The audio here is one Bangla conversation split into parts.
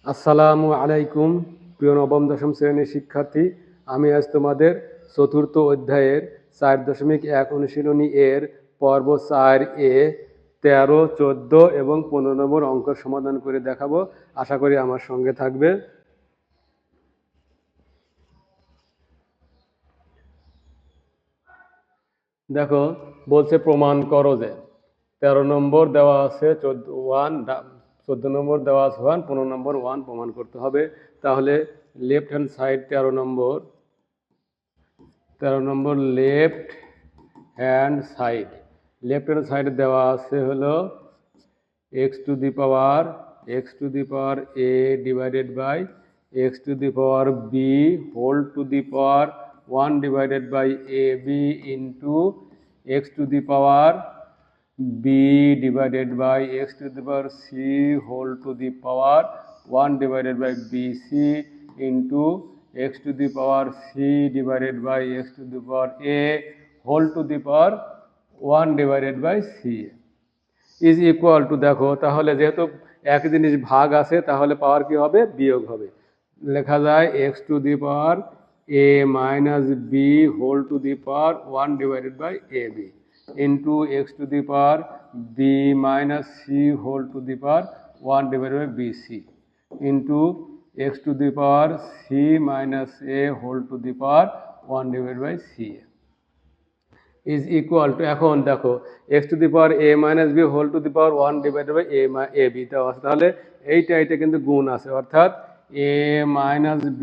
আসসালামু আলাইকুম প্রিয় নবম দশম শ্রেণীর শিক্ষার্থী। আমি আজ তোমাদের চতুর্থ অধ্যায়ের 4.1 অনুশীলনী এর পর্ব 4 এ 13, 14 এবং 15 নম্বর অঙ্ক সমাধান করে দেখাবো। আশা করি আমার সঙ্গে থাকবে। দেখো, বলছে প্রমাণ করো যে 13 নম্বর দেওয়া আছে 14 নম্বর দেওয়া আছে 1, 15 নম্বর 1 প্রমাণ করতে হবে। তাহলে left hand side 13 number left hand side দেওয়া আছে হলো x to the power a divided by x to the power b whole to the power 1 divided by ab into x to the power b divided by x to the power c whole to the power 1 divided by bc into x to the power c divided by x to the power a whole to the power 1 divided by c is equal to, দেখো তাহলে যেহেতু এক জিনিস ভাগ আছে তাহলে পাওয়ার কি হবে, বিয়োগ হবে। লেখা যায় x to the power a minus b whole to the power 1 divided by ab into x to the power b minus c whole to the power 1 divided by bc into x to the power c minus a whole to the power 1 divided by c is equal to, এখন দেখো x to the power a minus b whole to the power 1 divided by ab দেওয়া আছে, তাহলে এইটা কিন্তু গুণ আছে, অর্থাৎ a minus b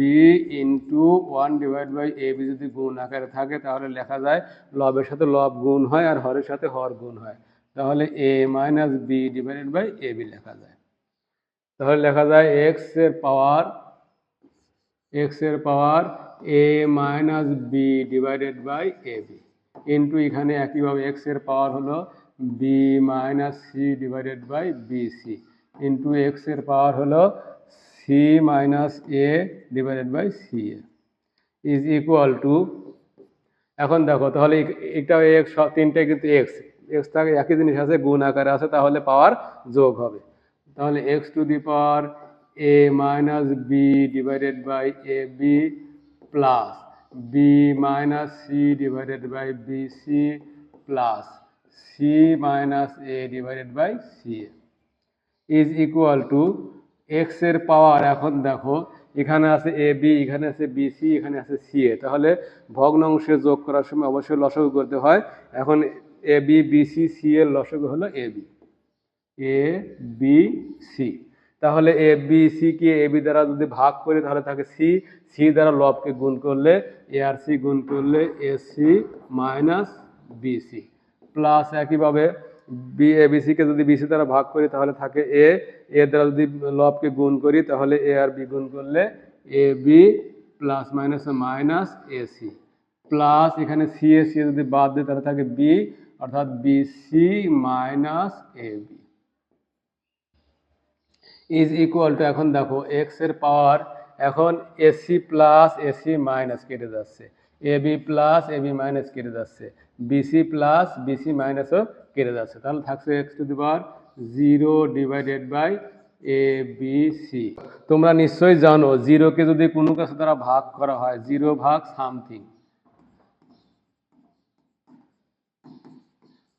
into 1 divided by ab যদি গুণ আকারে থাকে তাহলে লেখা যায় লবের সাথে লব গুণ হয় আর হরের সাথে হর গুণ হয়, তাহলে a minus b divided by ab লেখা যায়। তাহলে লেখা যায় x এর power a minus b divided by a b into এখানে একইভাবে x এর পাওয়ার হলো b minus c divided by b c into x এর পাওয়ার হলো c minus a divided by c a is equal to, এখন দেখো তাহলে এটা x তিনটাই কিন্তু x থাকে একই জিনিস আছে, গুণ আকারে আছে, তাহলে পাওয়ার যোগ হবে। তাহলে x to the power a minus b divided by a B plus b minus c divided by b c plus c minus a divided by c is equal to x এর পাওয়ার, এখন দেখো এখানে আছে এ বি, এখানে আছে বি সি, এখানে আছে সি এ, তাহলে ভগ্নাংশে যোগ করার সময় অবশ্যই লসাগু করতে হয়। এখন A B B C C এর লসাগু হলো এ বি সি, তাহলে A B C K A B দ্বারা যদি ভাগ করি তাহলে থাকে সি, সি দ্বারা লবকে গুণ করলে এ আর সি গুণ করলে a c minus b c plus একইভাবে বি এ বি সিকে যদি বিসি দ্বারা ভাগ করি তাহলে থাকে এ দ্বারা যদি লবকে গুণ করি তাহলে এ আর বি গুণ করলে A B plus minus minus A C plus এখানে সি এ যদি বাদ দিই তাহলে থাকে বি, অর্থাৎ B C minus A B is equal to, এখন দেখো এক্স এর পাওয়ার, এখন এসি প্লাস এসি মাইনাস কেটে যাচ্ছে, A B plus A B minus কেটে যাচ্ছে, বিসি প্লাস বিসি মাইনাসও কেটে যাচ্ছে, তাহলে থাকছে x to the power 0 divided by a B c. তোমরা নিশ্চয়ই জানো জিরোকে যদি কোনো কিছু দ্বারা ভাগ করা হয়, 0 ভাগ সামথিং,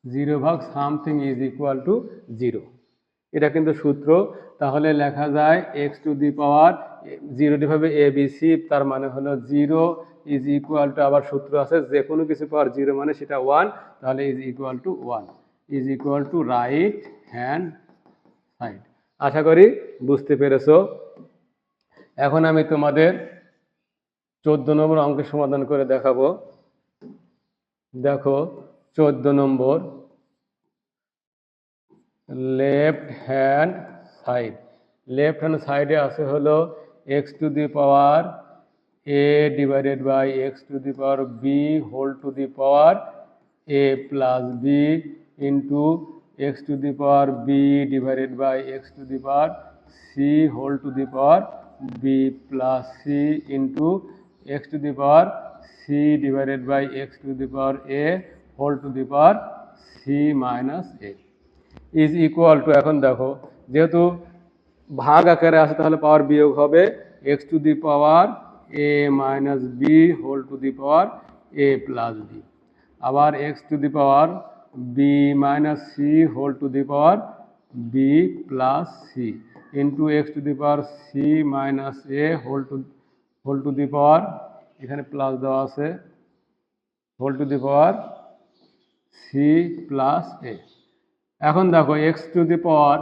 0 ভাগ সামথিং ইজ ইকুয়াল টু 0, এটা কিন্তু সূত্র। তাহলে লেখা যায় X to the power 0 divided A B C, তার মানে হলো 0 ইজ ইকুয়াল টু, আবার সূত্র আছে যে কোনো কিছু পাওয়ার 0 মানে সেটা 1, তাহলে is equal to 1 is equal to right hand side. আশা করি বুঝতে পেরেছো। এখন আমি তোমাদের 14 নম্বর অঙ্কের সমাধান করে দেখাবো। দেখো 14 নম্বর লেফট হ্যান্ড সাইডে আছে হলো x to the power a divided by x to the power b whole to the power A plus B into x to the power b divided by x to the power c whole to the power B plus C into x to the power c divided by x to the power a whole to the power C minus a is equal to, এখন দেখো যেহেতু ভাগ আকারে আসে তাহলে পাওয়ার বিয়োগ হবে X to the power A minus B whole to the power A plus B. আবার X to the power B minus C whole to the power B plus C into x to the power C minus A whole to the power, এখানে প্লাস দেওয়া আছে, whole to the power C plus A. এখন দেখো এক্স টু দি পাওয়ার,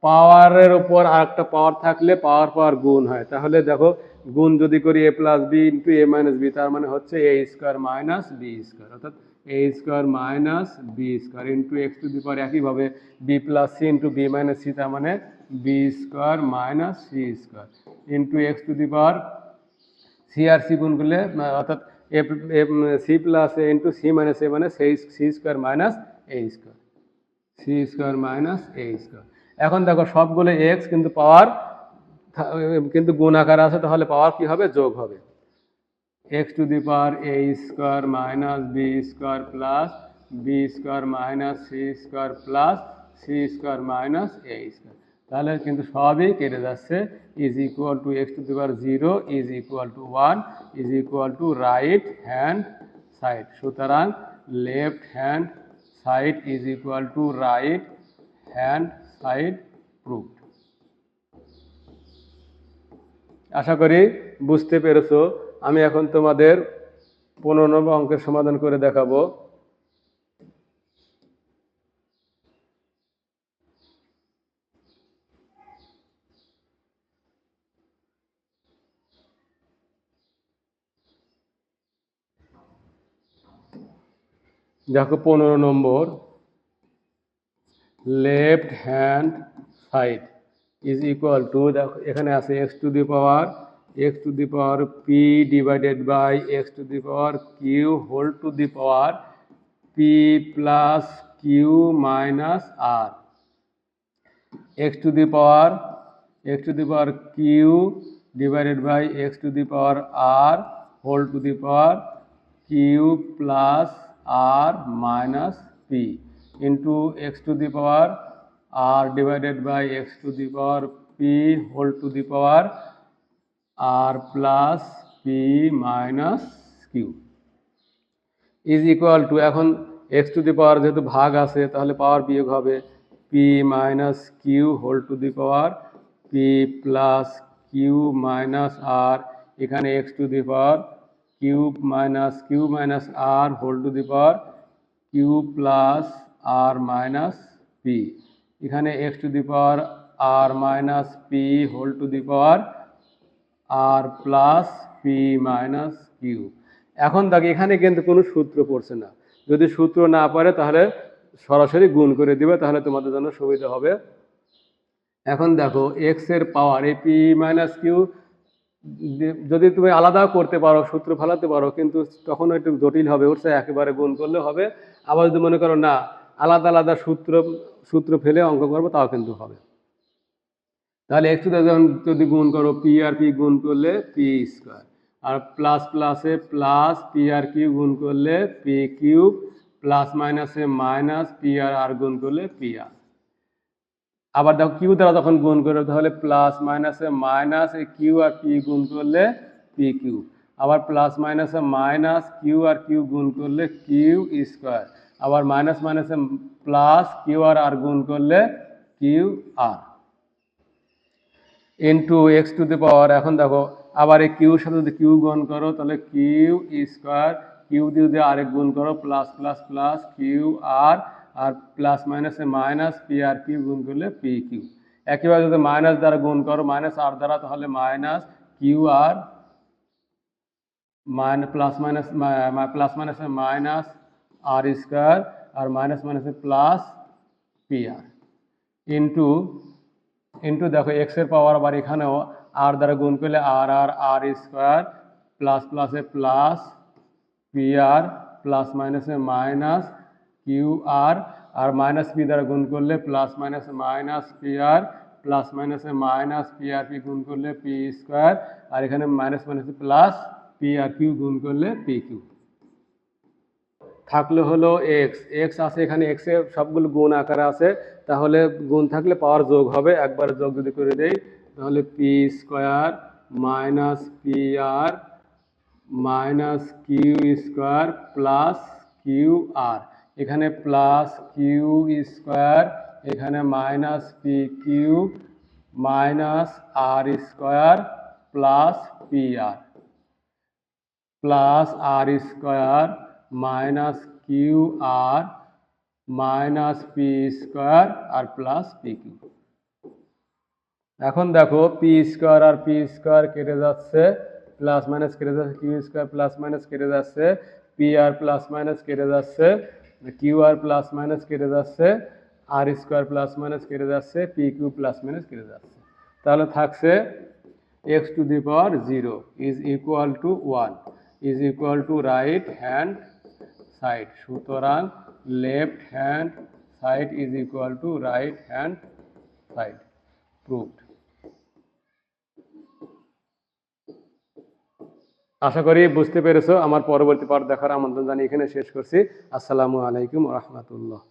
পাওয়ারের ওপর আর একটা পাওয়ার থাকলে পাওয়ার পাওয়ার গুণ হয়, তাহলে দেখো গুণ যদি করি A plus B into A minus B, তার মানে হচ্ছে A square minus B square, অর্থাৎ A square minus B square into x to the power একইভাবে B plus C into B minus C, তার মানে B square minus C square into x to the power C আর সি গুণ করলে অর্থাৎ A C plus A into C minus A, মানে C square minus A square, C square minus A square. এখন দেখো সবগুলো এক্স কিন্তু পাওয়ার কিন্তু গুণ আকারে আছে, তাহলে পাওয়ার কি হবে? যোগ হবে। X to the power A square minus B square plus B square minus C square plus C square minus A square, তাহলে কিন্তু সবই কেটে যাচ্ছে। Is equal to X to the power 0 is equal to 1 is equal to right hand side. সুতরাং left hand side is equal to right hand side proved. আশা করি বুঝতে পেরেছো। আমি এখন তোমাদের 15 নম্বর অঙ্কের সমাধান করে দেখাবো। দেখো 15 নম্বর, left hand side is equal to, দেখো এখানে আছে X to the power P divided by x to the power Q whole to the power P plus Q minus R, X to the power Q divided by x to the power R whole to the power Q plus R minus P into x to the power R divided by x to the power P whole to the power R plus P minus Q is equal to, এখন এক্স টু দি পাওয়ার যেহেতু ভাগ আছে তাহলে পাওয়ার বিয়োগ হবে P minus Q whole to the power P plus Q minus R, এখানে X to the power Q minus R whole to the power Q plus R minus P, এখানে X to the power R minus P whole to the power R plus P minus Q. এখন দেখো এখানে কিন্তু কোনো সূত্র পড়ছে না, যদি সূত্র না পারে তাহলে সরাসরি গুণ করে দিবে, তাহলে তোমাদের জন্য সুবিধা হবে। এখন দেখো এক্স এর পাওয়ার এই পি মাইনাস কিউ যদি তুমি আলাদাও করতে পারো, সূত্র ফেলাতে পারো, কিন্তু তখন একটু জটিল হবে, উঠছে একেবারে গুণ করলে হবে। আবার যদি মনে করো না আলাদা আলাদা সূত্র ফেলে অঙ্ক করবো, তাও কিন্তু হবে। তাহলে এক্স টু যদি গুণ করো পি আর পি গুণ করলে পি স্কোয়ার, আর প্লাস প্লাসে প্লাস পি আর কিউ গুণ করলে পি কিউব, প্লাস মাইনাসে মাইনাস পি আর গুণ করলে পি আর। আবার দেখো কিউ দ্বারা যখন গুণ করবে তাহলে প্লাস মাইনাসে মাইনাস এই কিউ আর পি গুণ করলে পি কিউ, আবার প্লাস মাইনাসে মাইনাস কিউ আর কিউ গুণ করলে কিউ স্কোয়ার, আবার মাইনাস মাইনাসে প্লাস কিউ আর গুণ করলে Q R into x to the power. এখন দেখো আবার এই কিউর সাথে যদি কিউ গুণ করো তাহলে কিউ স্কোয়ার, কিউ দিয়ে যদি আরেক গুণ করো প্লাস প্লাস প্লাস কিউ আর প্লাস মাইনাসে মাইনাস পি আর কিউ গুণ করলে পি কিউ। একইভাবে যদি মাইনাস দ্বারা গুণ করো মাইনাস আর দ্বারা, তাহলে মাইনাস কিউ আর প্লাস মাইনাসে মাইনাস আর স্কোয়ার আর মাইনাস মাইনাসে প্লাস পি আর ইন্টু দেখো এক্স এর পাওয়ার আবার এখানেও আর দ্বারা গুণ করলে আর স্কোয়ার প্লাস প্লাসে প্লাস পি আর প্লাস মাইনাসে minus Q R minus P দ্বারা গুণ করলে প্লাস মাইনাসে মাইনাস পি আর প্লাস মাইনাসে মাইনাস পি আর পি গুণ করলে পি স্কোয়ার, আর এখানে মাইনাস মাইনাসে প্লাস পি আর কিউ গুণ করলে পি কিউ। থাকলে হলো এক্স আছে এখানে, এক্স এর সবগুলো গুণ আকারে আছে, তাহলে গুণ থাকলে পাওয়ার যোগ হবে, একবার যোগ যদি করে দেই তাহলে P square minus P R minus Q square plus Q R, এখানে প্লাস কিউ স্কোয়ার, এখানে minus P Q minus R square plus P R, plus R square minus Q R minus P square R plus P Q. এখন দেখো পি স্কোয়ার আর পি স্কোয়ার কেটে যাচ্ছে, প্লাস মাইনাস কেটে যাচ্ছে, কিউ স্কোয়ার প্লাস মাইনাস কেটে যাচ্ছে, পি আর প্লাস মাইনাস কেটে যাচ্ছে, কিউ আর প্লাস মাইনাস কেটে যাচ্ছে, আর স্কোয়ার প্লাস মাইনাস কেটে যাচ্ছে, পি কিউ প্লাস মাইনাস কেটে যাচ্ছে। তাহলে থাকছে x to the power 0 is equal to 1 is equal to right hand side. সুতরাং left hand side is equal to right hand side. Proved. আশা করি বুঝতে পেরেছো। আমার পরবর্তী পার্ট দেখার আমন্ত্রণ জানিয়ে এখানে শেষ করছি। আসসালামু আলাইকুম ওয়া রাহমাতুল্লাহ।